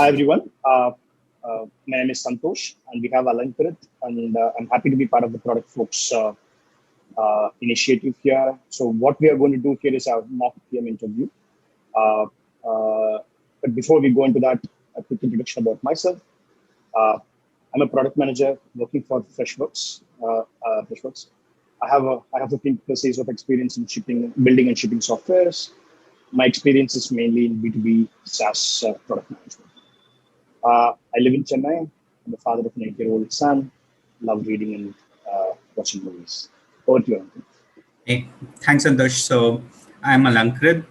Hi everyone. My name is Santosh, and we have Alankrit, and I'm happy to be part of the Product Folks initiative here. So what we are going to do here is our mock PM interview. Uh, but before we go into that, a quick introduction about myself. I'm a product manager working for Freshworks. Freshworks. I have 15 plus years of experience in building and shipping softwares. My experience is mainly in B2B SaaS product management. I live in Chennai. I'm the father of an 8-year-old son. Love reading and watching movies. Over to you, Alankrit. Hey, thanks, Santosh. So I'm Alankrit.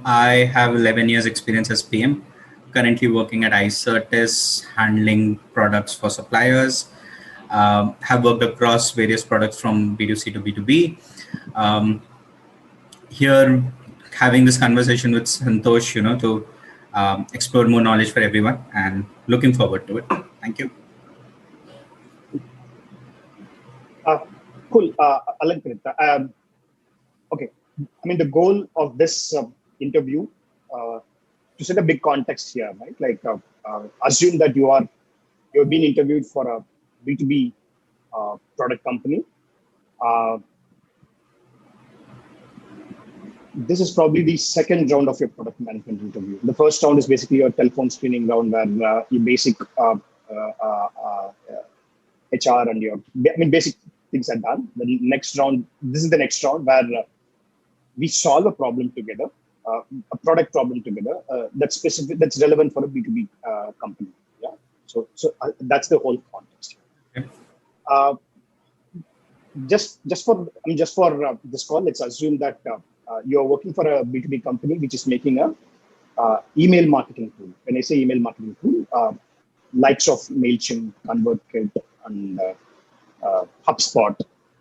I have 11 years experience as PM. Currently working at iCertis, handling products for suppliers. Have worked across various products from B2C to B2B. Here, having this conversation with Santosh, to explore more knowledge for everyone, and looking forward to it. Thank you. Cool, Alankrit. Okay, I mean the goal of this interview to set a big context here, right? Like assume that you're being interviewed for a B2B product company. This is probably the second round of your product management interview. The first round is basically your telephone screening round where your basic HR and basic things are done. The next round, this is the next round where we solve a problem together, a product problem together that's relevant for a B2B company. Yeah. So that's the whole context. Okay. Just for this call, let's assume that you're working for a B2B company which is making a email marketing tool. When I say email marketing tool, likes of MailChimp, ConvertKit, and HubSpot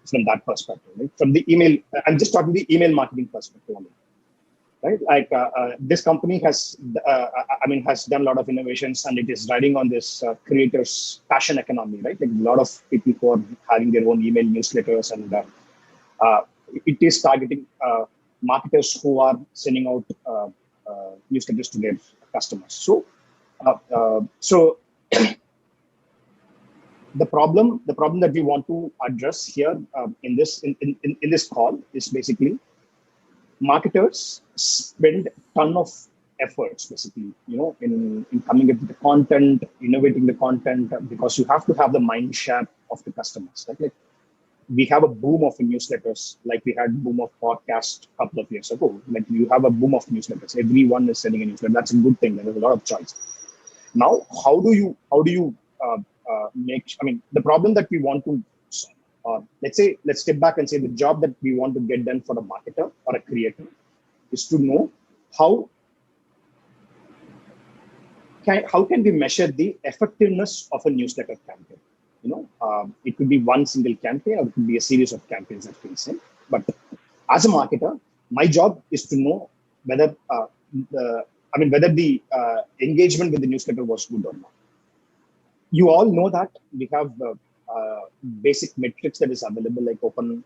from that perspective. Right? From the email, I'm just talking the email marketing perspective only. Right? Like this company has done a lot of innovations, and it is riding on this creators' passion economy. Right? Like a lot of people who are having their own email newsletters, and it is targeting marketers who are sending out newsletters to their customers. So the problem that we want to address here in this call is basically marketers spend a ton of efforts basically, in coming up with the content, innovating the content, because you have to have the mind share of the customers. Right? Like we have a boom of newsletters, like we had boom of podcast a couple of years ago. Like you have a boom of newsletters. Everyone is sending a newsletter. That's a good thing. There's a lot of choice. Now, how do you the problem that we want to solve, let's step back and say the job that we want to get done for a marketer or a creator is to know how can we measure the effectiveness of a newsletter campaign. It could be one single campaign, or it could be a series of campaigns that we send. But as a marketer, my job is to know whether the engagement with the newsletter was good or not. You all know that we have basic metrics that is available, like open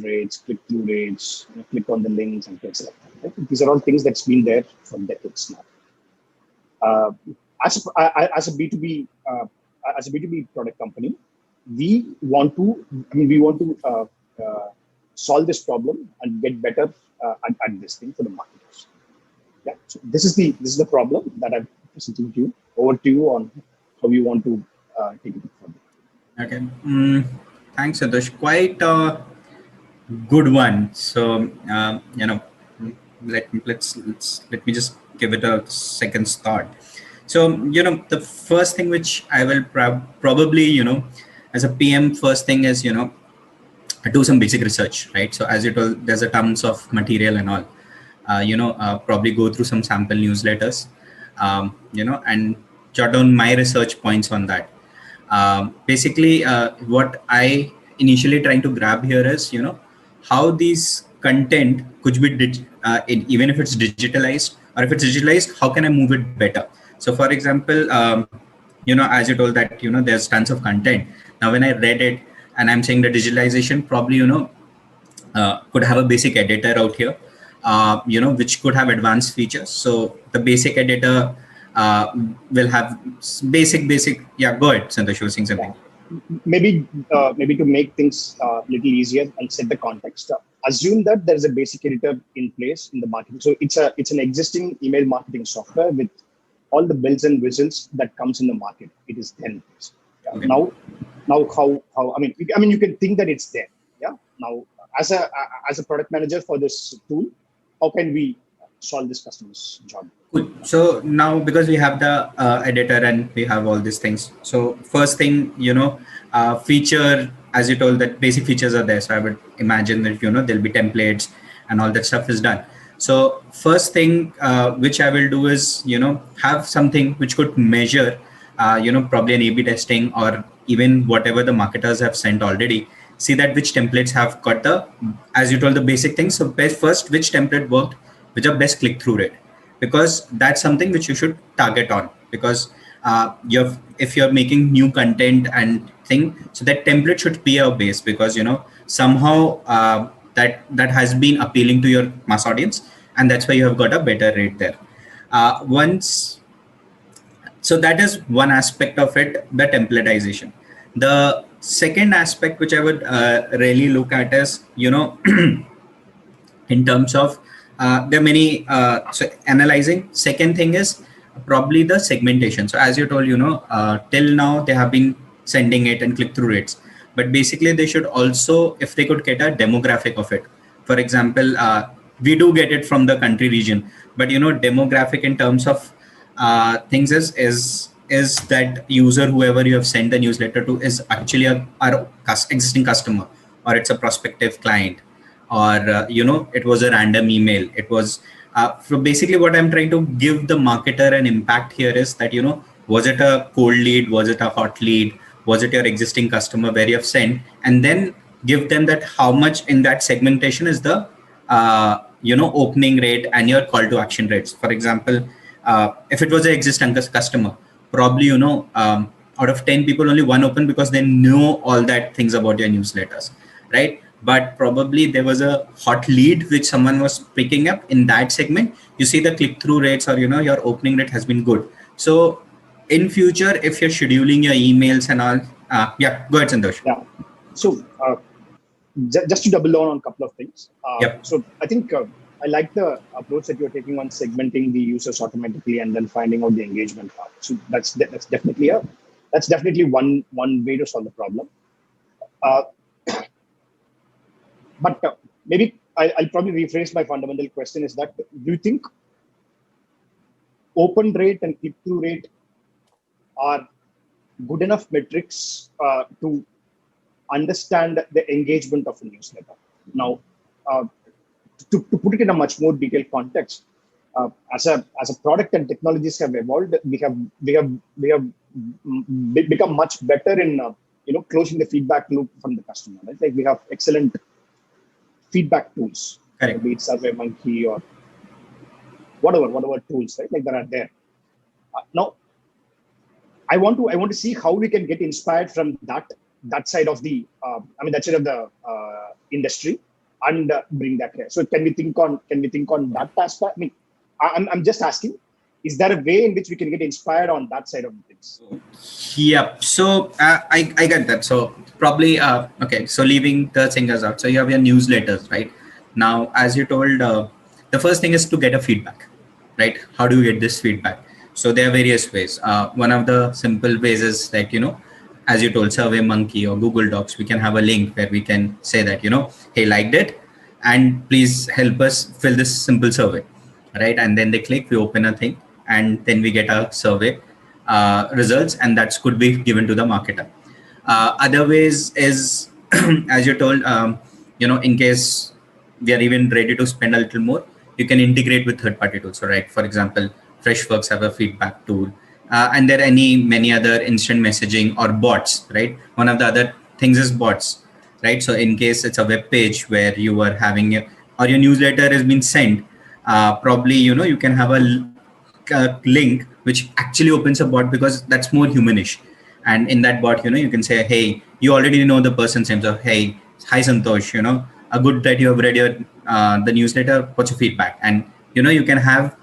rates, click-through rates, click on the links, and things like that. Right? These are all things that's been there for decades now. As a B2B product company, we want to solve this problem and get better at this thing for the marketers. Yeah. So this is the problem that I'm presenting to you. Over to you on how you want to take it further. Okay. Thanks, Santosh. Quite a good one. So let me just give it a second's thought. So the first thing which I will probably as a PM, first thing is do some basic research, right? So as you told, there's a tons of material and all. Probably go through some sample newsletters, and jot down my research points on that. Basically, what I initially trying to grab here is, how these content could be, even if it's digitalized, or if it's digitalized, how can I move it better? So for example, as you told that, there's tons of content. Now, when I read it and I'm saying the digitalization probably, could have a basic editor out here, which could have advanced features. So the basic editor uh, will have basic. Yeah, go ahead, Santosh. You were saying Yeah. something. Maybe to make things little easier and set the context. Assume that there is a basic editor in place in the marketing. So it's an existing email marketing software with all the bells and whistles that comes in the market. It is there in place. Yeah. Okay. Now how I mean you can think that it's there. Yeah. Now as a product manager for this tool, how can we solve this customer's job? Cool. So now because we have the editor and we have all these things. So first thing, feature, as you told, that basic features are there. So I would imagine that, there'll be templates and all that stuff is done. So first thing which I will do is, have something which could measure, probably an A/B testing or even whatever the marketers have sent already. See that which templates have got the, as you told, the basic things. So best first, which template worked, which are best click through rate, because that's something which you should target on, because if you're making new content and thing, so that template should be a base, because somehow that has been appealing to your mass audience, and that's why you have got a better rate there. Once So that is one aspect of it, the templatization. The second aspect which I would really look at is, in terms of there are many so analyzing. Second thing is probably the segmentation. So as you told, till now they have been sending it and click through rates, but basically they should also, if they could get a demographic of it. For example, we do get it from the country region, but demographic in terms of things is that user, whoever you have sent the newsletter to, is actually our existing customer, or it's a prospective client, or it was a random email. It was so basically what I'm trying to give the marketer an impact here is that, was it a cold lead, was it a hot lead, was it your existing customer where you have sent, and then give them that how much in that segmentation is the opening rate and your call to action rates. For example, if it was an existing customer, probably out of 10 people only one open because they know all that things about your newsletters, right? But probably there was a hot lead which someone was picking up in that segment. You see the click-through rates, or your opening rate has been good. So in future, if you're scheduling your emails and all, yeah, go ahead, Santosh. Yeah. So just to double down on a couple of things. Yep. So I think I like the approach that you're taking on segmenting the users automatically and then finding out the engagement part. So that's definitely one way to solve the problem. But maybe I'll probably rephrase my fundamental question is that, do you think open rate and click-through rate are good enough metrics to understand the engagement of a newsletter? Now, to put it in a much more detailed context, as a product and technologies have evolved, we have become much better in closing the feedback loop from the customer. Right? Like we have excellent feedback tools, Correct. be it SurveyMonkey or whatever tools, right? Like that are there. Now, I want to see how we can get inspired from that side of the that side of the industry and bring that here. So can we think on that aspect? I mean, I'm just asking, is there a way in which we can get inspired on that side of things? Yep. So I get that. So probably okay. So leaving the singers out. So you have your newsletters, right? Now, as you told, the first thing is to get a feedback, right? How do you get this feedback? So there are various ways. One of the simple ways is like, as you told, SurveyMonkey or Google Docs, we can have a link where we can say that, hey, liked it, and please help us fill this simple survey, right? And then they click, we open a thing, and then we get a survey results, and that could be given to the marketer. Other ways is, as you told, in case we are even ready to spend a little more, you can integrate with third-party tools. So, right, for example, Freshworks have a feedback tool, and there are many other instant messaging or bots, right? One of the other things is bots, right? So in case it's a web page where you are having or your newsletter has been sent, probably you can have a link which actually opens a bot, because that's more humanish. And in that bot, you can say, hey, you already know the person's name, so hey, hi Santosh, a good that you have read your the newsletter, what's your feedback? And you can have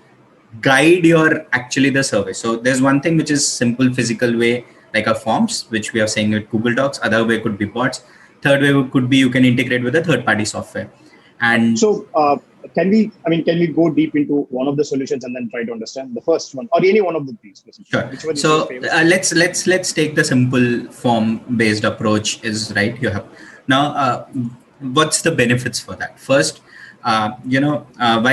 guide your actually the survey. So there's one thing which is simple physical way, like a forms, which we are saying with Google Docs. Other way could be bots. Third way could be you can integrate with a third party software. And So can we go deep into one of the solutions and then try to understand the first one or any one of the these? sure. Which one is your So favorite? let's take the simple form based approach. Is right. You have now. What's the benefits for that? First, why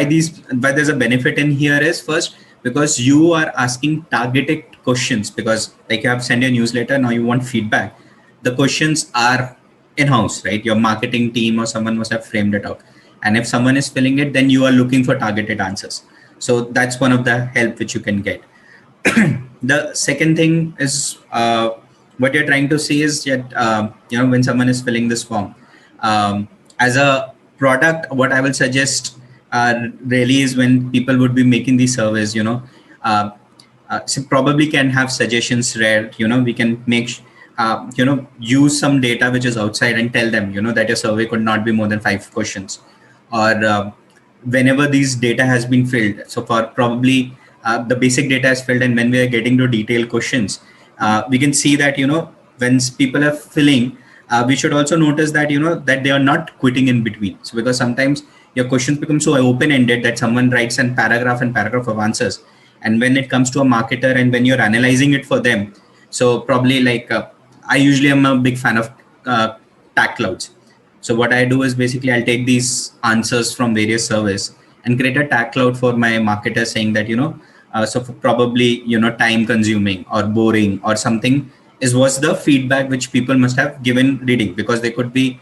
there's a benefit in here is first because you are asking targeted questions, because like you have sent your newsletter, now you want feedback. The questions are in-house, right? Your marketing team or someone must have framed it out, and if someone is filling it, then you are looking for targeted answers. So that's one of the help which you can get. The second thing is what you're trying to see is that when someone is filling this form, as a product, what I will suggest really is when people would be making these surveys, so probably can have suggestions where we can make use some data which is outside and tell them that your survey could not be more than 5 questions, or whenever these data has been filled. So for probably the basic data is filled, and when we are getting to detailed questions, we can see that when people are filling, we should also notice that that they are not quitting in between. So because sometimes your questions become so open-ended that someone writes a paragraph and paragraph of answers, and when it comes to a marketer and when you're analyzing it for them, so probably like I usually am a big fan of tag clouds. So what I do is basically I'll take these answers from various surveys and create a tag cloud for my marketer saying that so for probably time consuming or boring or something is was the feedback which people must have given reading, because they could be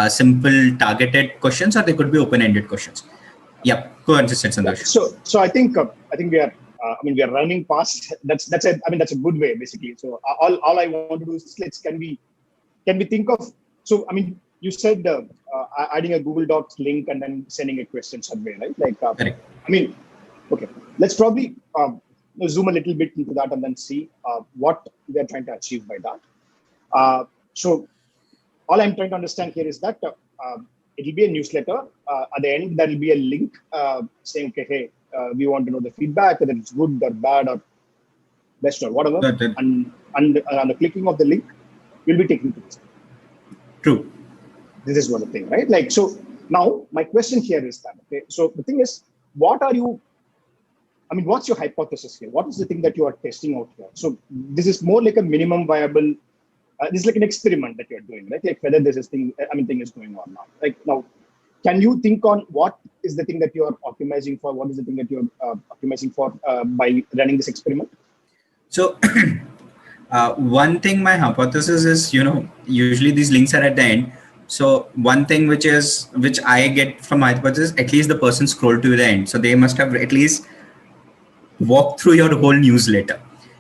simple targeted questions or they could be open-ended questions. Yeah, go ahead, Santosh. So I think we are we are running past. That's a good way basically. So all I want to do is can we think of, so you said adding a Google Docs link and then sending a question survey, right? Like okay, let's probably zoom a little bit into that and then see what we are trying to achieve by that. So all I'm trying to understand here is that it will be a newsletter. At the end, there will be a link saying, okay, hey, we want to know the feedback, whether it's good or bad or best or whatever. And on the clicking of the link, we'll be taken to this. True. This is one of the thing, right? Like, so now my question here is that, okay, so the thing is, what's your hypothesis here? What is the thing that you are testing out here? So this is more like a minimum viable, this is like an experiment that you're doing, right? Like whether this is thing is going on now. Like now, can you think on what is the thing that you are optimizing for? What is the thing that you're optimizing for by running this experiment? So one thing, my hypothesis is, usually these links are at the end. So one thing which I get from my hypothesis, at least the person scrolled to the end. So they must have at least walked through your whole newsletter,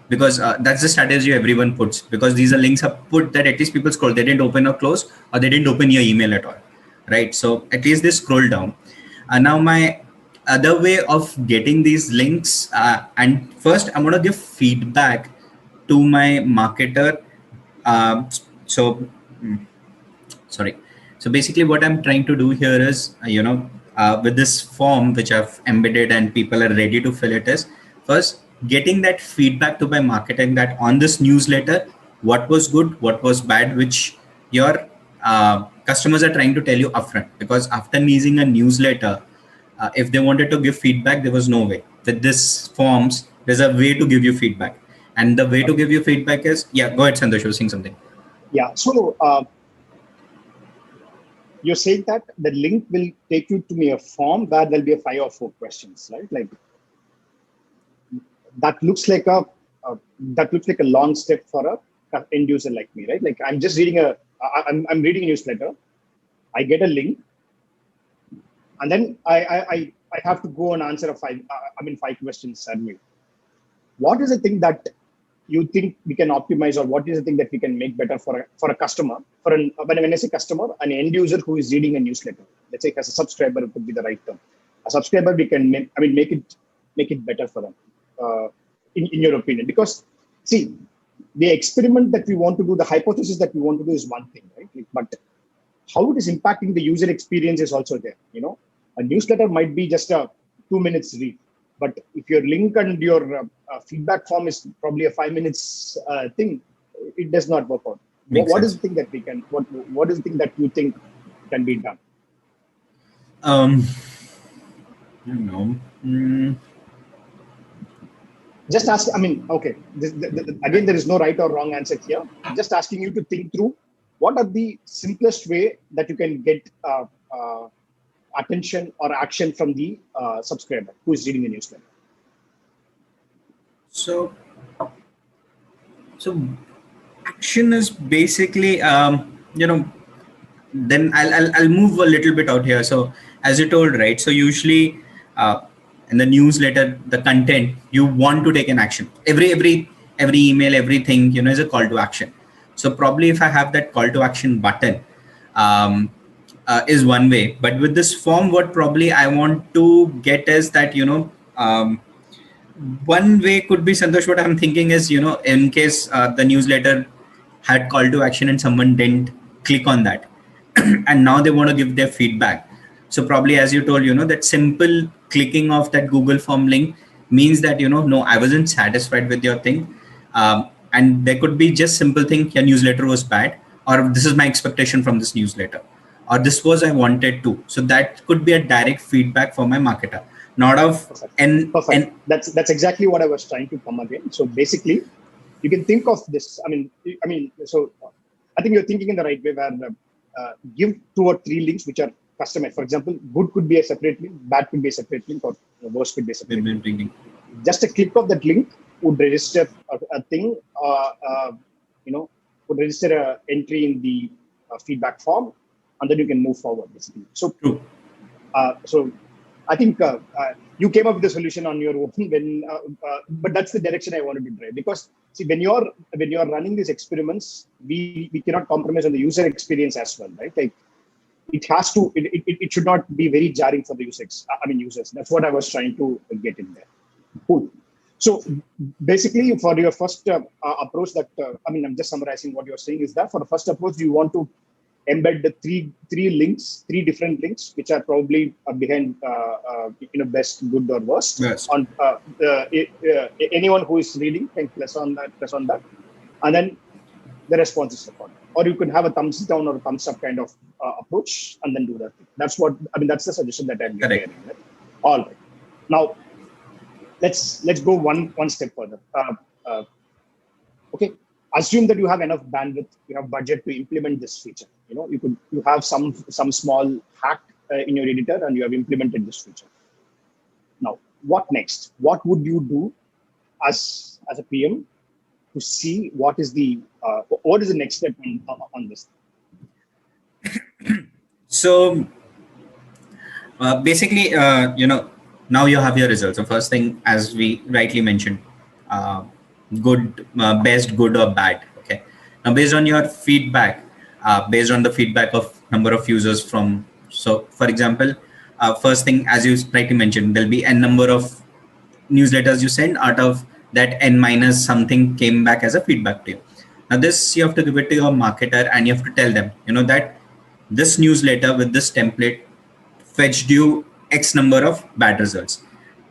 because that's the strategy everyone puts, because these are links are put that at least people scroll. They didn't open or close, or they didn't open your email at all, right? So at least they scroll down. Now my other way of getting these links, and first I'm going to give feedback to my marketer. Sorry. So basically what I'm trying to do here is, with this form which I've embedded and people are ready to fill it, is first getting that feedback to my marketing that on this newsletter, what was good, what was bad, which your customers are trying to tell you upfront. Because after using a newsletter, if they wanted to give feedback, there was no way. With this forms, there's a way to give you feedback. And the way to give you feedback is, yeah, go ahead, Santosh, you were saying something. Yeah, so you're saying that the link will take you to a form where there'll be a 5 or 4 questions, right? Like that looks like a long step for a end user like me, right? Like I'm just reading I'm reading a newsletter. I get a link, and then I have to go and answer a 5 questions survey. What is the thing that you think we can optimize, or what is the thing that we can make better for a customer? When I say customer, an end user who is reading a newsletter, let's say as a subscriber, it could be the right term. A subscriber, we can make it better for them, in your opinion. Because see, the experiment that we want to do, the hypothesis that we want to do is one thing, right? But how it is impacting the user experience is also there. A newsletter might be just a 2 minutes read. But if your link and your feedback form is probably a 5 minutes thing, it does not work out. Makes What is sense. the thing that we can? What is the thing that you think can be done? Um, I don't know. Just ask. I mean, okay. Again, there is no right or wrong answer here. Just asking you to think through what are the simplest way that you can get attention or action from the subscriber who is reading the newsletter. So, so action is basically, then I'll move a little bit out here. So as you told, right? So usually uh, in the newsletter, the content you want to take an action. Every email, everything is a call to action. So probably if I have that call to action button, um, is one way. But with this form, what probably I want to get is that one way could be, Santosh, what I'm thinking is, in case the newsletter had call to action and someone didn't click on that and now they want to give their feedback. So probably, as you told, that simple clicking of that Google form link means that, no, I wasn't satisfied with your thing. And there could be just simple thing, your newsletter was bad, or this is my expectation from this newsletter, or this was I wanted to. So that could be a direct feedback for my marketer, not of Perfect. and Perfect. That's exactly what I was trying to come again. So basically, you can think of this. So I think you're thinking in the right way where give 2 or 3 links which are customized. For example, good could be a separate link, bad could be a separate link, or worse could be a separate link. Just a click of that link would register a thing, would register a entry in the feedback form, and then you can move forward basically. So, True. so I think you came up with the solution on your own but that's the direction I wanted to drive, because see, when you're running these experiments, we cannot compromise on the user experience as well, right? Like it should not be very jarring for the users. That's what I was trying to get in there. Cool. So basically, for your first approach, I'm just summarizing what you're saying is that for the first approach, you want to embed the three different links, which are probably behind best, good, or worst. Yes. On anyone who is reading can press on that, and then the response is recorded. Or you could have a thumbs down or a thumbs up kind of approach, and then do that. That's that's the suggestion that I'm giving. Right? All right. Now let's go one step further. Okay. Assume that you have enough bandwidth, you have budget to implement this feature. You have some small hack in your editor, and you have implemented this feature. Now, what next? What would you do as a PM to see what is the next step on this? So basically, now you have your results. So first thing, as we rightly mentioned, good, best, good, or bad. Okay. Now, based on your feedback, based on the feedback of number of users from, so for example, first thing, as you rightly mentioned, there'll be n number of newsletters you send. Out of that, n minus something came back as a feedback to you. Now, this you have to give it to your marketer, and you have to tell them, that this newsletter with this template fetched you X number of bad results.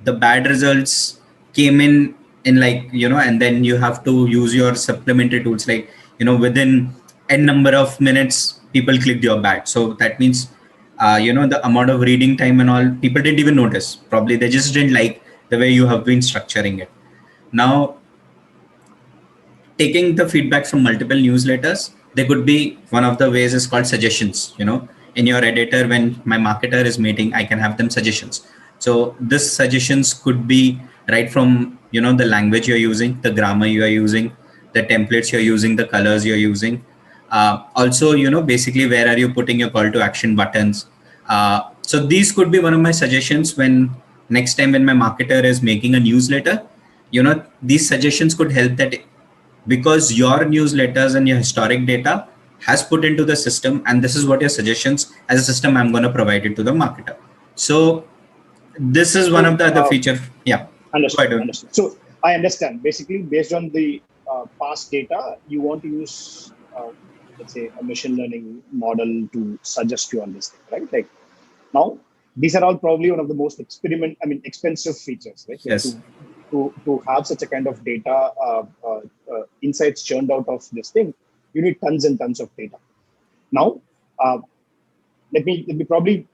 The bad results came in like, and then you have to use your supplementary tools, like, within n number of minutes, people clicked your bad. So that means, the amount of reading time and all, people didn't even notice. Probably they just didn't like the way you have been structuring it. Now, taking the feedback from multiple newsletters, there could be one of the ways is called suggestions. In your editor, when my marketer is meeting, I can have them suggestions. So this suggestions could be right from the language you're using, the grammar you are using, the templates you're using, the colors you're using. Also, basically where are you putting your call to action buttons. So these could be one of my suggestions when next time when my marketer is making a newsletter. These suggestions could help that, because your newsletters and your historic data has put into the system, and this is what your suggestions as a system I'm going to provide it to the marketer. So this is one of the other feature. Yeah. Understood. So I understand. Basically, based on the past data, you want to use, let's say, a machine learning model to suggest you on this thing, right? Like now, these are all probably one of the most expensive features, right? Yes. To have such a kind of data insights churned out of this thing, you need tons and tons of data. Now, let me probably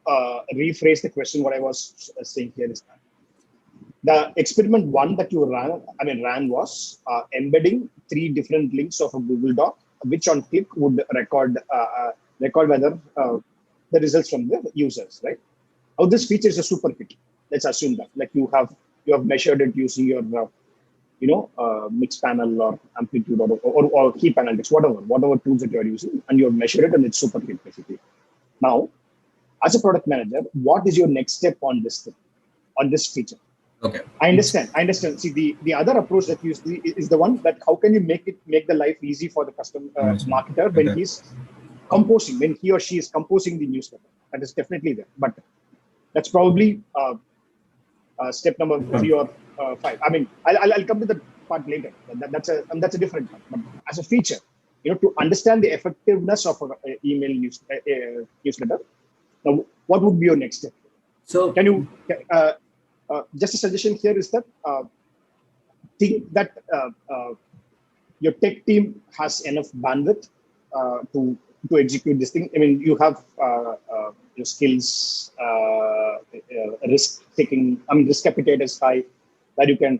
rephrase the question. What I was saying here is that the experiment one that you ran was embedding 3 different links of a Google Doc, which on click would record whether the results from the users, right? Now this feature is a super hit. Let's assume that, like, you have measured it using your mix panel or amplitude or heap analytics, whatever tools that you are using, and you have measured it, and it's super hit basically. Now, as a product manager, what is your next step on this thing, on this feature? Okay. I understand. See, the other approach that you see is the one that how can you make the life easy for the customer marketer when he's composing, when he or she is composing the newsletter. That is definitely there, but that's probably step number 3 or 5. I mean, I'll come to that part later. That's a different part. But as a feature, to understand the effectiveness of an email newsletter, now what would be your next step? So can you just a suggestion here is that think that your tech team has enough bandwidth to execute this thing. I mean, you have your skills, risk appetite is high, that you can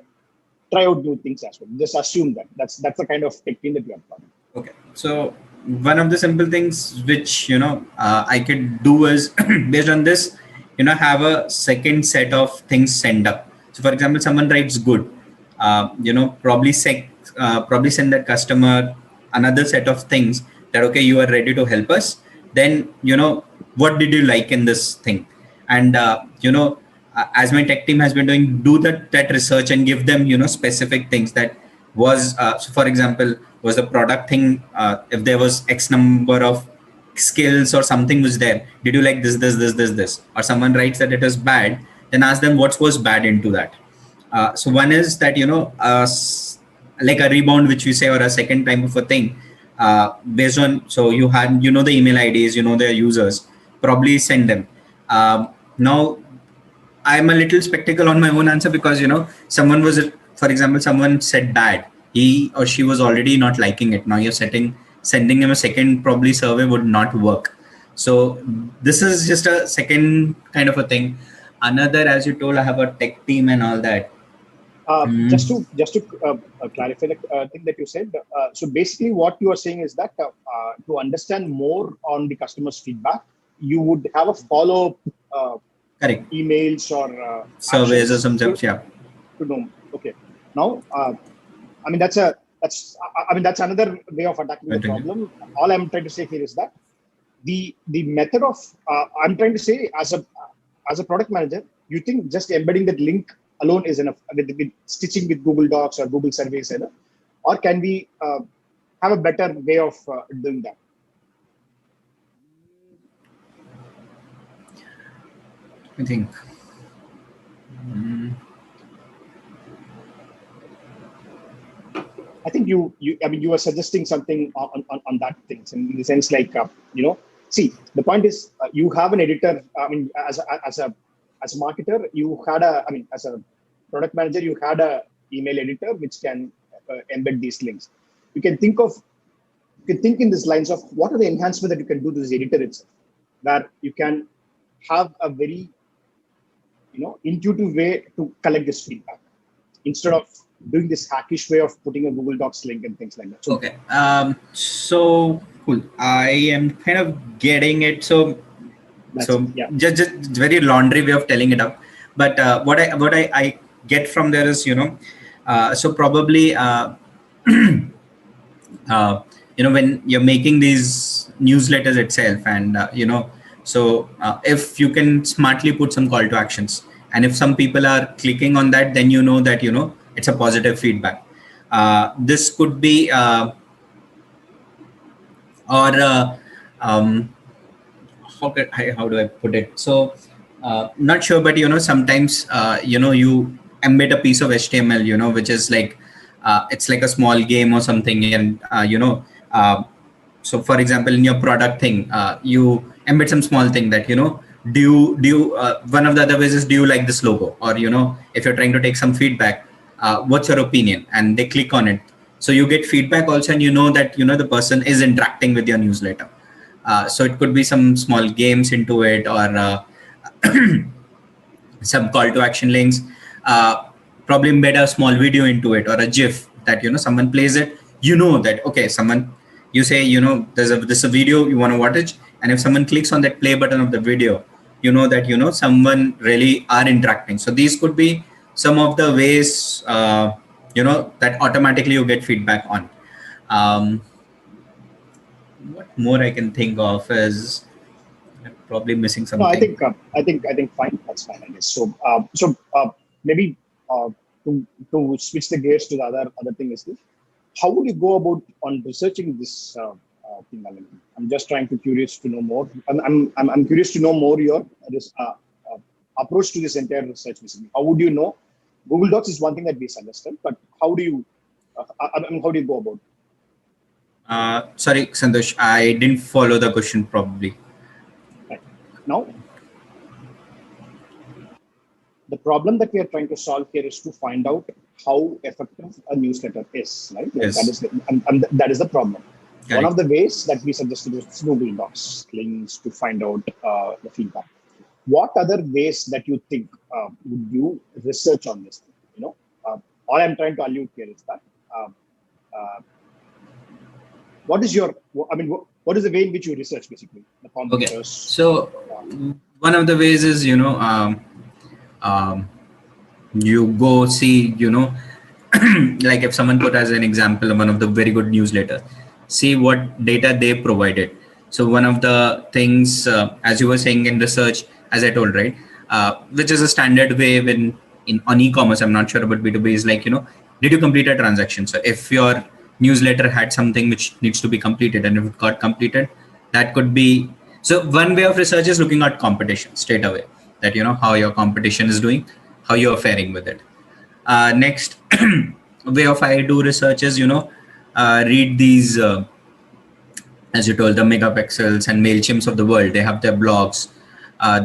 try out new things as well. Just assume that that's the kind of tech team that you have got. Okay, so one of the simple things which I could do is based on this, have a second set of things sent up. So for example, someone writes good, probably send that customer another set of things that, okay, you are ready to help us. Then, what did you like in this thing? And, as my tech team has been doing, do that research and give them, specific things that was, so for example, was the product thing, if there was X number of skills or something was there, did you like this? Or someone writes that it is bad, then ask them what was bad into that. So one is that, like a rebound, which we say, or a second time of a thing, based on, so you had, the email IDs, their users, probably send them. Now, I'm a little skeptical on my own answer because, someone was, for example, someone said bad. He or she was already not liking it. Now you're sending him a second probably survey would not work. So this is just a second kind of a thing. Another, as you told, I have a tech team and all that. Just to clarify the thing that you said. So basically what you are saying is that to understand more on the customer's feedback, you would have a follow-up correct emails or surveys or some stuff. Yeah. To know. Okay. Now, that's another way of attacking the problem. All I'm trying to say here is that the method of I'm trying to say as a product manager, you think just embedding that link alone is enough with stitching with Google Docs or Google Surveys, or can we have a better way of doing that? I think. I think you were suggesting something on that things in the sense like see, the point is you have an editor. As a marketer, you had as a product manager, you had a email editor which can embed these links. You can think in these lines of what are the enhancements that you can do to this editor itself, where you can have a very intuitive way to collect this feedback instead of doing this hackish way of putting a Google Docs link and things like that. So, okay. So cool. I am kind of getting it. So just very laundry way of telling it up. But what I get from there is, so probably, when you're making these newsletters itself and, so if you can smartly put some call to actions, and if some people are clicking on that, then that, it's a positive feedback. This could be, how do I put it? So not sure, but sometimes you embed a piece of HTML, which is like it's like a small game or something, and so for example, in your product thing, you embed some small thing that one of the other ways is, do you like this logo? Or, if you're trying to take some feedback, what's your opinion? And they click on it. So you get feedback also, and that, the person is interacting with your newsletter. So it could be some small games into it, or some call to action links, probably embed a small video into it, or a GIF that, someone plays it, that, okay, someone, you say, there's a video you want to watch it. And if someone clicks on that play button of the video, that, someone really are interacting. So these could be some of the ways, that automatically you get feedback on. What more I can think of is, I'm probably missing something. No, I think fine. That's fine, I guess. So maybe to switch the gears to the other thing is this: how would you go about on researching this thing? I mean, I'm just curious to know more. I'm curious to know more your approach to this entire research. Basically, how would you know? Google Docs is one thing that we suggested, but how do you how do you go about it? Sorry, Santosh, I didn't follow the question probably. Right. Now, the problem that we are trying to solve here is to find out how effective a newsletter is, right? Like yes. That is the problem. Correct. One of the ways that we suggested is Google Docs links to find out the feedback. What other ways that you think would you research on this thing? All I'm trying to allude here is that what is your, what is the way in which you research basically the competitors? Okay. So one of the ways is, you go see, like if someone put as an example one of the very good newsletters, see what data they provided. So one of the things, as you were saying in research, as I told, right, which is a standard way on e-commerce, I'm not sure about B2B, is like, did you complete a transaction? So if your newsletter had something which needs to be completed, and if it got completed, that could be, so one way of research is looking at competition straight away, that, how your competition is doing, how you're faring with it. Next way of I do research is, read these, as you told, the Megapixels and MailChimps of the world. They have their blogs,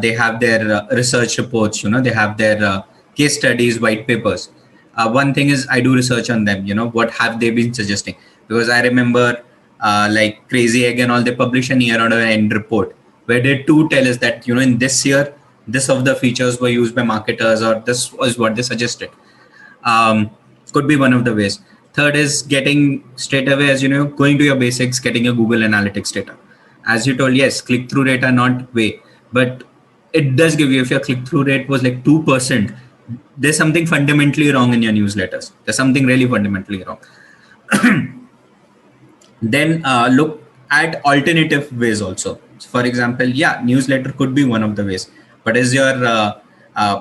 they have their research reports, they have their case studies, white papers. One thing is I do research on them, what have they been suggesting? Because I remember like Crazy Egg and all, they publish an year end report where they tell us that, in this year, this of the features were used by marketers, or this was what they suggested. Could be one of the ways. Third is getting straight away, as going to your basics, getting a Google Analytics data. As you told, yes, click-through rate are not way, but it does give you, if your click-through rate was like 2%, there's something fundamentally wrong in your newsletters. There's something really fundamentally wrong. Then look at alternative ways also. For example, newsletter could be one of the ways, but is your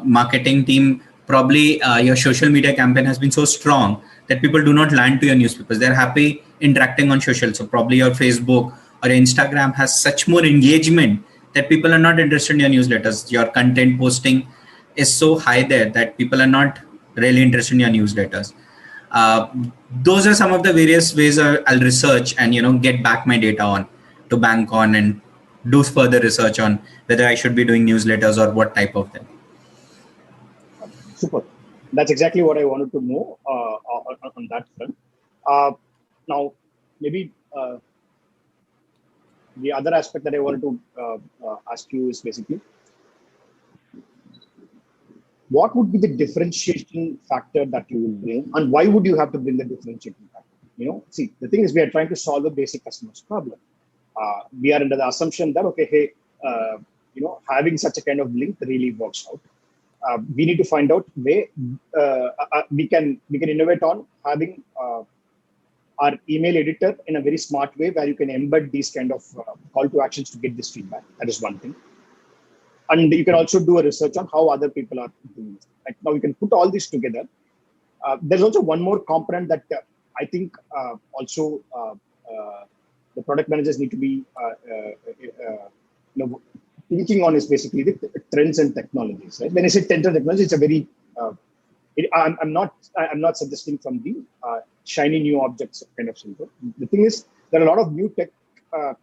marketing team, probably your social media campaign has been so strong that people do not land to your newspapers. They're happy interacting on social. So probably your Facebook or Instagram has such more engagement that people are not interested in your newsletters. Your content posting is so high there that people are not really interested in your newsletters. Those are some of the various ways I'll research and get back my data on, to bank on, and do further research on whether I should be doing newsletters or what type of them. Super. That's exactly what I wanted to know on that front. Now, maybe the other aspect that I wanted to ask you is basically, what would be the differentiating factor that you will bring, and why would you have to bring the differentiating factor? See, the thing is, we are trying to solve a basic customer's problem. We are under the assumption that, okay, hey, having such a kind of link really works out. We need to find out way we can innovate on having our email editor in a very smart way, where you can embed these kind of call to actions to get this feedback. That is one thing. And you can also do a research on how other people are doing this. Like, now you can put all this together. There's also one more component that I think also the product managers need to be thinking on, is basically the trends and technologies. Right? When I say trends and technology, it's a very I'm not suggesting from the shiny new objects kind of syndrome. The thing is, there are a lot of new tech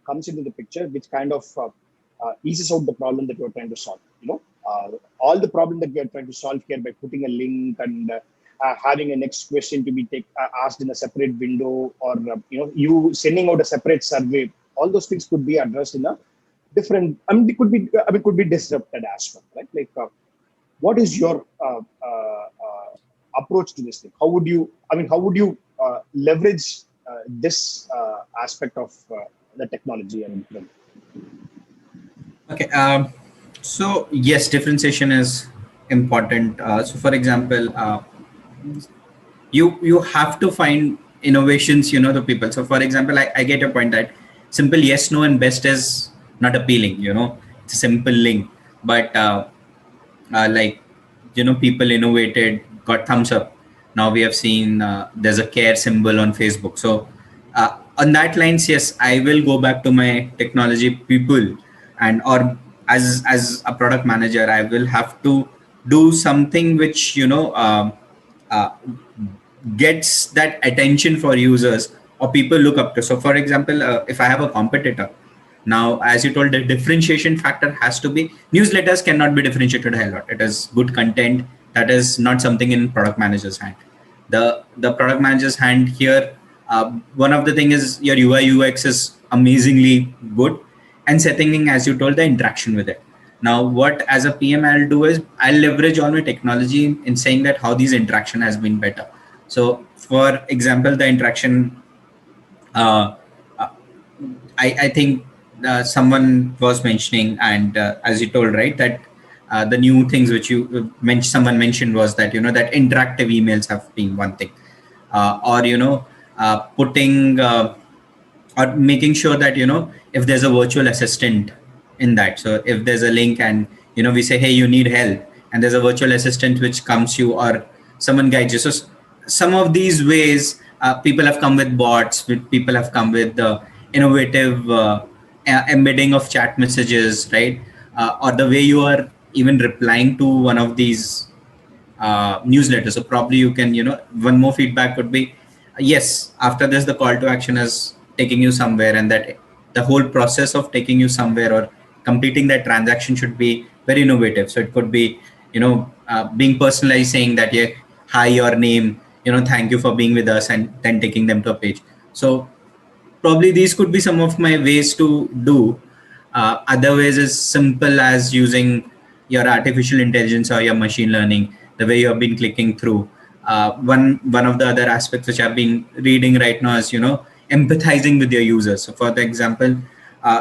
comes into the picture, which kind of eases out the problem that you're trying to solve. All the problem that we are trying to solve here by putting a link and having a next question to be asked in a separate window, or you sending out a separate survey. All those things could be addressed in a different. It could be disrupted as well, right? Like, what is your approach to this thing? How would you? How would you leverage this aspect of the technology and implement? Okay. So yes, differentiation is important. So for example, you have to find innovations, to people. So for example, I get your point that simple yes, no, and best is not appealing. It's a simple link, but like people innovated, got thumbs up. Now we have seen there's a care symbol on Facebook. So on that lines, yes, I will go back to my technology people, and or as a product manager, I will have to do something which uh, gets that attention for users or people look up to. So for example, if I have a competitor, now as you told, the differentiation factor has to be, newsletters cannot be differentiated a lot. It is good content. That is not something in product manager's hand. The product manager's hand here, one of the thing is your UI UX is amazingly good, and setting, as you told, the interaction with it. Now what as a PM I'll do is I'll leverage all my technology in saying that how these interaction has been better. So for example, the interaction, uh, uh, I think someone was mentioning, and as you told, right, that the new things which you mentioned, someone mentioned, was that that interactive emails have been one thing, or putting or making sure that if there's a virtual assistant in that. So if there's a link and we say, hey, you need help, and there's a virtual assistant which comes you, or someone guides you. So some of these ways, people have come with bots, people have come with innovative embedding of chat messages, right? Or the way you are even replying to one of these newsletters. So probably you can, one more feedback could be, yes, after this, the call to action is taking you somewhere, and that the whole process of taking you somewhere or completing that transaction should be very innovative. So it could be, being personalized, saying that, yeah, hi, your name, thank you for being with us, and then taking them to a page. So probably these could be some of my ways to do. Other ways is simple as using your artificial intelligence or your machine learning, the way you have been clicking through. One of the other aspects which I've been reading right now is empathizing with your users. So for the example,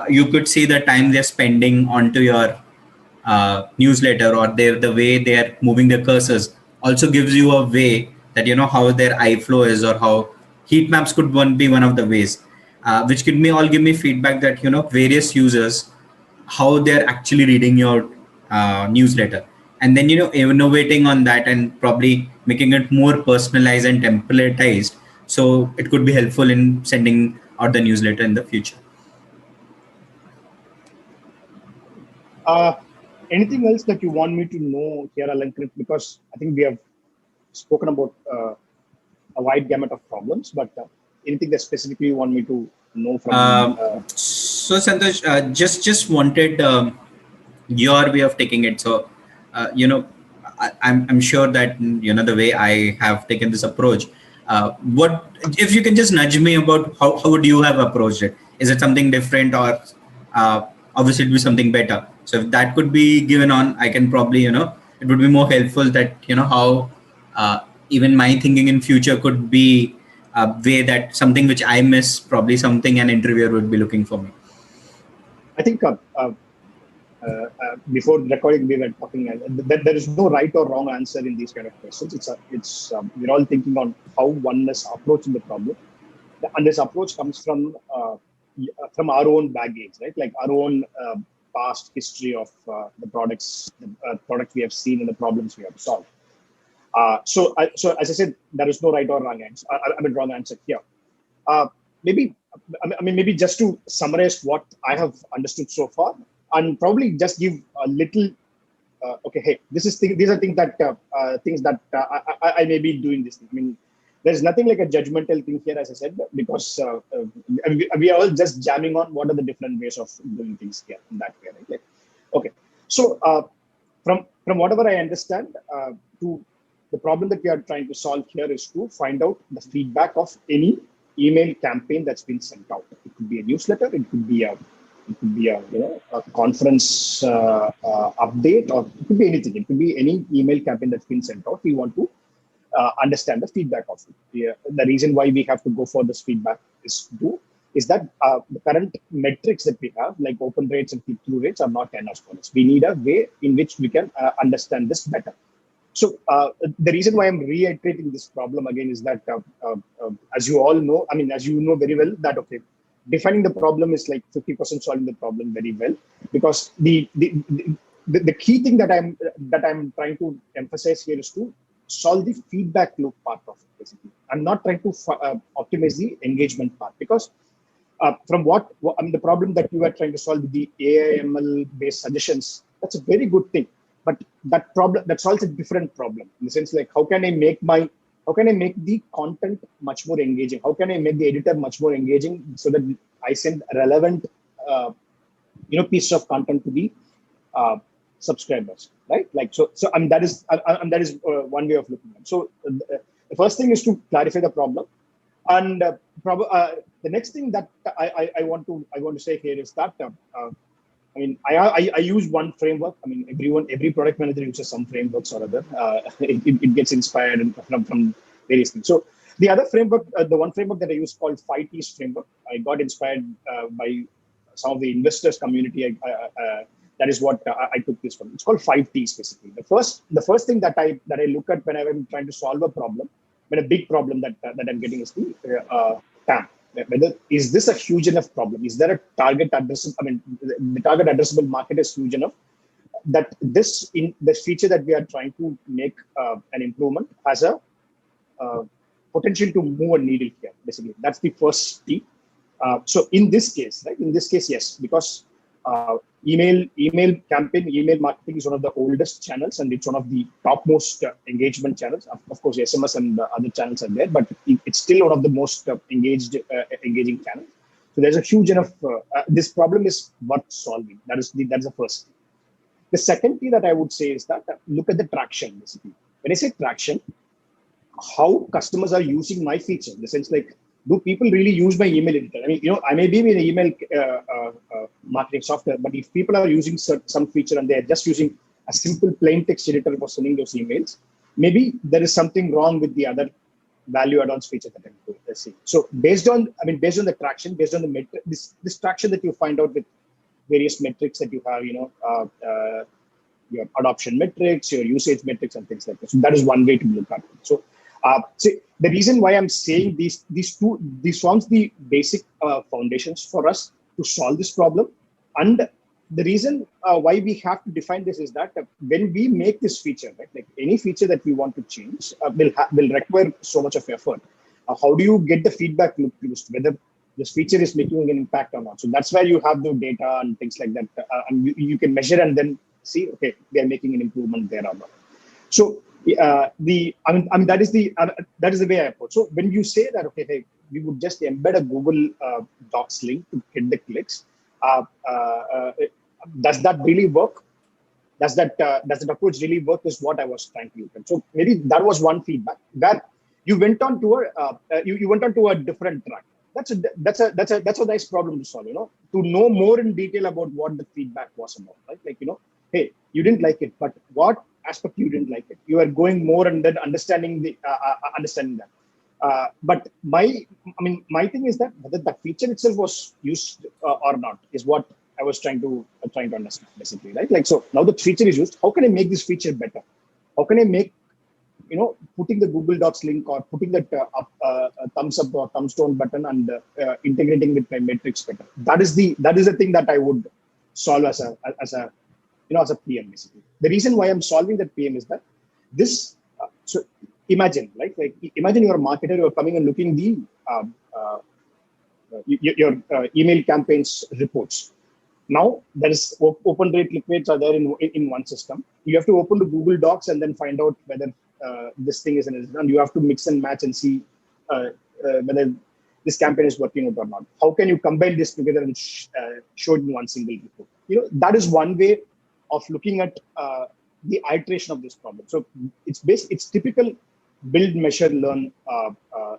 you could see the time they're spending onto your newsletter, or the way they're moving their cursors also gives you a way that how their eye flow is, or how heat maps could be one of the ways, which could all give me feedback that various users, how they're actually reading your newsletter, and then innovating on that and probably making it more personalized and templatized, so it could be helpful in sending out the newsletter in the future. Anything else that you want me to know here, Alankrit? Because I think we have spoken about a wide gamut of problems, but anything that specifically you want me to know from? So Santosh, just wanted your way of taking it. So I'm sure that the way I have taken this approach. What if you can just nudge me about how would you have approached it? Is it something different, or obviously it would be something better? So if that could be given on, I can probably it would be more helpful that how even my thinking in future could be a way that something which I miss, probably something an interviewer would be looking for me. I think before recording we were talking that there is no right or wrong answer in these kind of questions. We're all thinking on how one is approaching the problem, and this approach comes from our own baggage, right? Like our own past history of the products we have seen and the problems we have solved. So as I said, there is no right or wrong answer. Wrong answer here. Maybe maybe just to summarize what I have understood so far, and probably just give a little. Okay, hey, these are things that I may be doing this thing. There's nothing like a judgmental thing here, as I said, because we are all just jamming on what are the different ways of doing things here in that way, right? Like, okay, so from whatever I understand, to the problem that we are trying to solve here is to find out the feedback of any email campaign that's been sent out. It could be a newsletter, it could be a a conference update, or it could be anything. It could be any email campaign that's been sent out. We want to understand the feedback of it. Yeah, the reason why we have to go for this feedback is that the current metrics that we have, like open rates and click-through rates, are not enough for us. We need a way in which we can understand this better. So the reason why I'm reiterating this problem again is that, as you all know, I mean, as you know very well, that okay, defining the problem is like 50% solving the problem very well, because the key thing that I'm trying to emphasize here is to solve the feedback loop part of it. Basically, I'm not trying to optimize the engagement part, because from I mean, the problem that you are trying to solve with the AI/ML based suggestions, that's a very good thing. But that problem that solves a different problem, in the sense like how can I make the content much more engaging? How can I make the editor much more engaging so that I send relevant piece of content to the subscribers, right? Like so that is one way of looking at it. So the first thing is to clarify the problem, and the next thing that I want to say here is that I mean, I use one framework. I mean, every product manager uses some frameworks or other. It gets inspired from various things. So the other framework, the one framework that I use called 5Ts framework, I got inspired by some of the investors community. That is what I took this from. It's called 5Ts basically. The first thing that I look at when I'm trying to solve a problem, when a big problem that I'm getting is the TAM. Whether is this a huge enough problem? Is there a target addressable? I mean, the target addressable market is huge enough that the feature that we are trying to make an improvement has a potential to move a needle here. Basically, that's the first T. So in this case, right? In this case, yes, because email marketing is one of the oldest channels, and it's one of the topmost engagement channels. Of course, SMS and other channels are there, but it's still one of the most engaging channels. So there's a huge enough. This problem is worth solving. That is the first thing. The second thing that I would say is that look at the traction. Basically, when I say traction, how customers are using my feature. In the sense like, do people really use my email editor? I mean, I may be in an email marketing software, but if people are using some feature and they're just using a simple plain text editor for sending those emails, maybe there is something wrong with the other value add-ons feature that I'm doing. Let's see. So based on the traction, based on the metric, this traction that you find out with various metrics that you have, your adoption metrics, your usage metrics, and things like that. So that is one way to look at it. So the reason why I'm saying these forms the basic foundations for us to solve this problem, and the reason why we have to define this is that when we make this feature, right, like any feature that we want to change will require so much of effort. How do you get the feedback loop whether this feature is making an impact or not? So that's where you have the data and things like that, and you can measure and then see, okay, they are making an improvement there or not. So that is the way I approach. So when you say that, okay, hey, we would just embed a Google Docs link to get the clicks, does that really work? Does that approach really work? Is what I was trying to look at. So maybe that was one feedback that you went on to a different track. That's a nice problem to solve. To know more in detail about what the feedback was about, right? Like hey, you didn't like it, but what aspect you didn't like it? You are going more and then understanding that. But my thing is that whether that feature itself was used or not is what I was trying to understand, basically, right? Like, so now the feature is used. How can I make this feature better? How can I make putting the Google Docs link or putting that thumbs up or thumbs down button and integrating with my metrics better? That is the thing that I would solve as a PM, basically. The reason why I'm solving that PM is that this. So imagine, right? Like imagine you're a marketer. You're coming and looking your email campaigns reports. Now there is open rate, click rates are there in one system. You have to open the Google Docs and then find out whether this thing is an, and you have to mix and match and see whether this campaign is working out or not. How can you combine this together and show it in one single report? That is one way of looking at the iteration of this problem. So it's typical build, measure, learn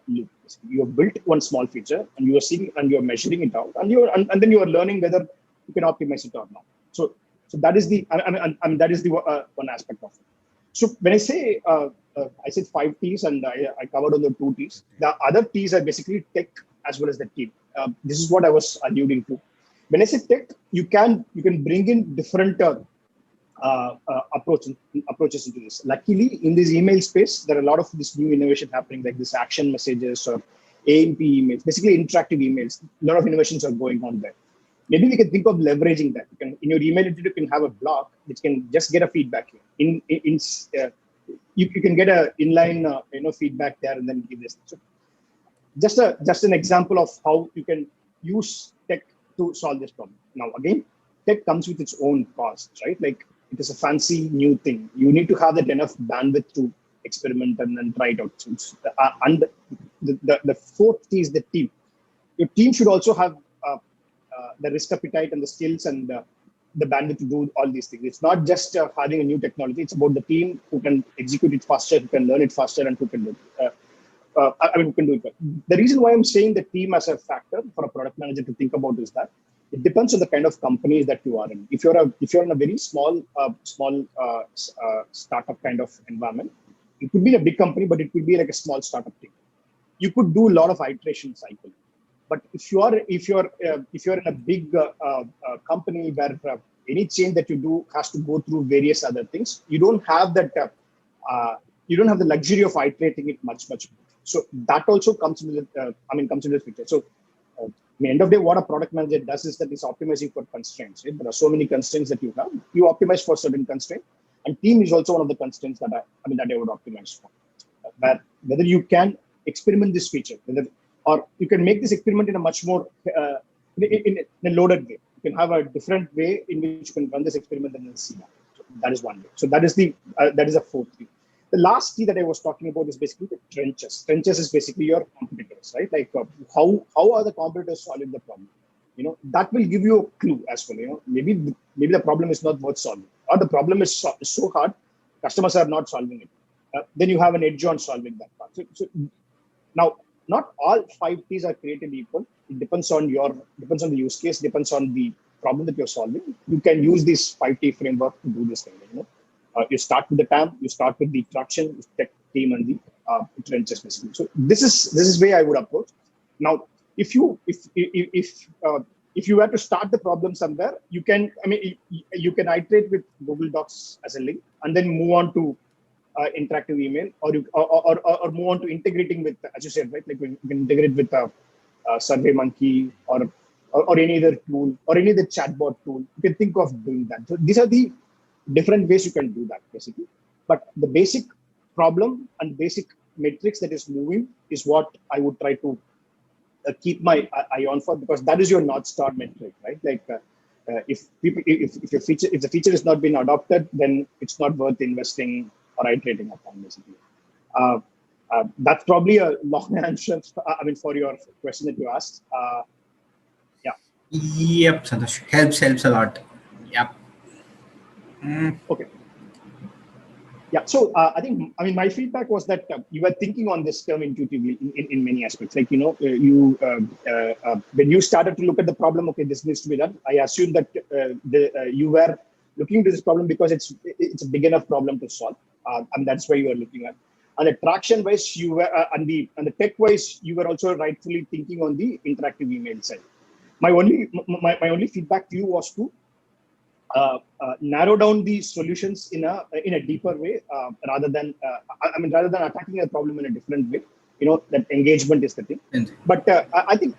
loop. You have built one small feature and you are seeing and you are measuring it out, and then you are learning whether you can optimize it or not. So that is the that is the one aspect of it. So when I say I said 5 T's and I covered on the 2 T's. The other T's are basically tech as well as the team. This is what I was alluding to. When I say tech, you can bring in different approaches into this. Luckily, in this email space, there are a lot of this new innovation happening, like this action messages or AMP emails, basically interactive emails. A lot of innovations are going on there. Maybe we can think of leveraging that. In your email, you can have a block which can just get a feedback here. You can get a inline feedback there and then give this. So just an example of how you can use tech to solve this problem. Now again, tech comes with its own costs, right? Like it is a fancy new thing. You need to have that enough bandwidth to experiment and then try it out. And the fourth is the team. Your team should also have the risk appetite and the skills and the bandwidth to do all these things. It's not just having a new technology. It's about the team who can execute it faster, who can learn it faster, and who can do it. Who can do it. The reason why I'm saying the team as a factor for a product manager to think about is that it depends on the kind of companies that you are in. If you're in a very small startup kind of environment, it could be a big company, but it could be like a small startup team. You could do a lot of iteration cycle. But if you're in a big company where any change that you do has to go through various other things, you don't have that. You don't have the luxury of iterating it much more. So that also comes into the picture. So at the end of the day, what a product manager does is that it's optimizing for constraints. Right? There are so many constraints that you have. You optimize for certain constraints, and team is also one of the constraints that I would optimize for. Whether you can experiment this feature, or you can make this experiment in a much more in a loaded way. You can have a different way in which you can run this experiment and then see that. So that is one way. So that is a fourth thing. The last key that I was talking about is basically the trenches. Trenches is basically your competitors, right? Like how are the competitors solving the problem? That will give you a clue as well. Maybe the problem is not worth solving, or the problem is so hard, customers are not solving it. Then you have an edge on solving that part. So now, not all 5 T's are created equal. It depends on the use case, depends on the problem that you're solving. You can use this 5 T framework to do this thing. You start with the TAM, you start with the traction, tech, team, and the trenches basically. So this is way I would approach. Now, if you were to start the problem somewhere, you can iterate with Google Docs as a link, and then move on to interactive email, or move on to integrating with, as you said, right? Like you can integrate with SurveyMonkey or any other tool or any other chatbot tool. You can think of doing that. So these are the different ways you can do that basically. But the basic problem and basic metrics that is moving is what I would try to keep my eye on for, because that is your North Star metric, right? Like if the feature is not being adopted, then it's not worth investing or iterating upon basically. That's probably a long answer. For your question that you asked. Yeah. Yep, Santosh. Helps a lot. Yep. Okay. Yeah. So my feedback was that you were thinking on this term intuitively in many aspects. Like when you started to look at the problem, okay, this needs to be done. I assume that you were looking into this problem because it's a big enough problem to solve, and that's why you were looking at. And the traction wise, you were and the tech wise, you were also rightfully thinking on the interactive email side. My only feedback to you was to narrow down the solutions in a deeper way, rather than attacking a problem in a different way. That engagement is the thing. But I think,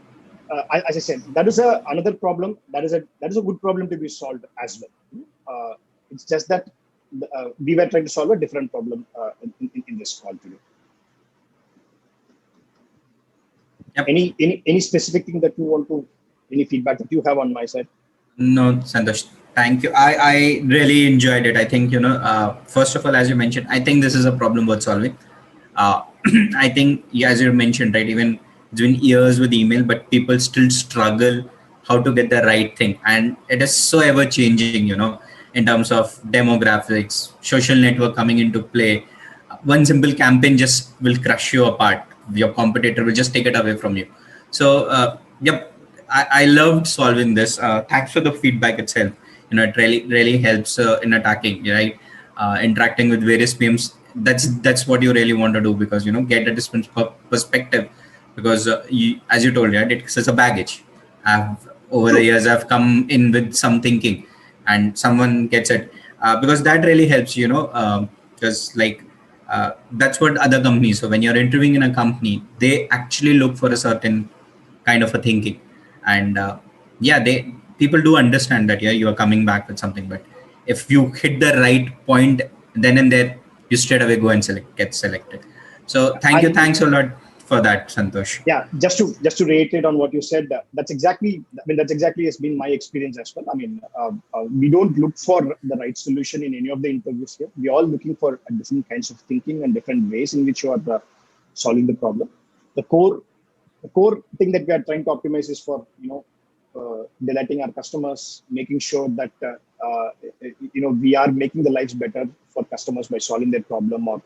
as I said, that is another problem. That is a good problem to be solved as well. It's just that we were trying to solve a different problem in this call today. Yep. Any specific thing that you want to, any feedback that you have on my side? No, Santosh. Thank you. I really enjoyed it. I think, first of all, as you mentioned, I think this is a problem worth solving. I think, yeah, as you mentioned, right, even it's been years with email, but people still struggle how to get the right thing. And it is so ever changing, in terms of demographics, social network coming into play. One simple campaign just will crush you apart. Your competitor will just take it away from you. So, yep, I loved solving this. Thanks for the feedback itself. It really helps in attacking, right? Interacting with various PMs. That's what you really want to do, because get a different perspective. Because as you told, right, it's a baggage. Over the True. years, I've come in with some thinking, and someone gets it, because that really helps. Because like that's what other companies. So when you're interviewing in a company, they actually look for a certain kind of a thinking, and yeah, they people do understand that, yeah, you are coming back with something. But if you hit the right point then and there, you straight away go and get selected. So thanks a lot for that, Santosh. Yeah, just to reiterate on what you said, that's exactly, that's exactly has been my experience as well. We don't look for the right solution in any of the interviews here. We're all looking for different kinds of thinking and different ways in which you are solving the problem. The core thing that we are trying to optimize is for delighting our customers, making sure that we are making the lives better for customers by solving their problem, or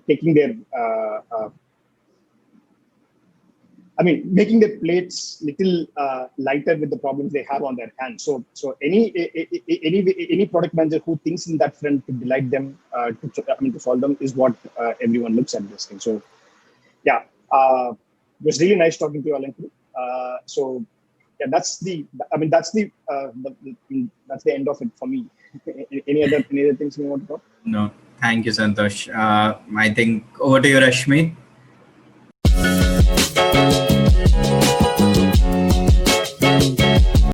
taking their making their plates little lighter with the problems they have on their hands. So any product manager who thinks in that front to delight them, to solve them, is what everyone looks at this thing. So yeah, it was really nice talking to you, Alan. So yeah, that's the end of it for me. Any other things you want to talk? No, thank you, Santosh. I think over to you, Rashmi.